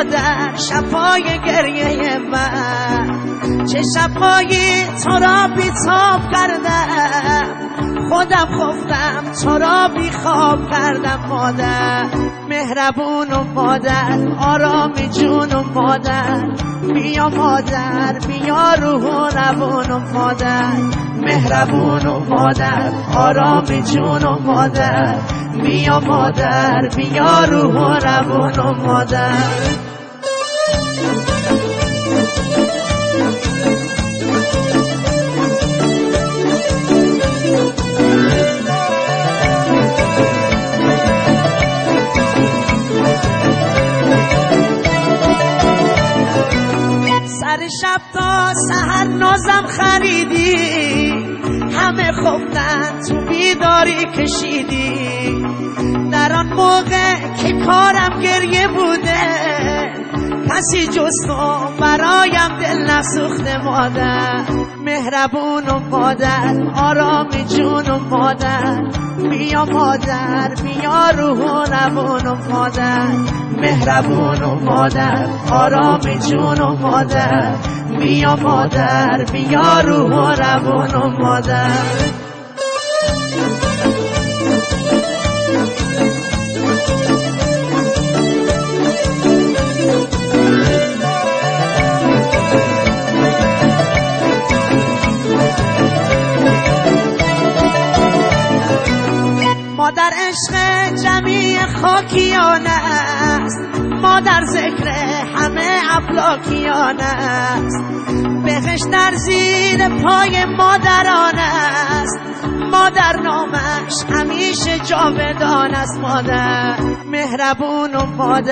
مادر شب‌های گریه من، چه شب‌هایی تو را بی‌تاب کردم، خودم خفتم تو را بیخواب کردم. مادر مهربون و مادر آرام جون و مادر، بیا مادر بیا روح و روان و مادر، مهربون و مادر آرام جون و مادر، بیا مادر بیا روح و روان و مادر. سر شب تا سحر نازم خریدی، همه خفتن تو بیداری کشیدی. در آن موقع که کارم گریه بوده، کسی جز تو برایم دل نسوخته. مادر مهربون و مادر آرام جون و مادر، بیا مادر بیا روح و روان و مادر، مهربون و مادر آرام جون و مادر، بیا مادر بیا روح و روان و مادر. مادر عشق جمیع خاکیان است، مادر ذکر همه افلاکیان است. بهشت در زیر پای مادران است، مادر نامش همیشه جاودان است. مادر مهربون و مادر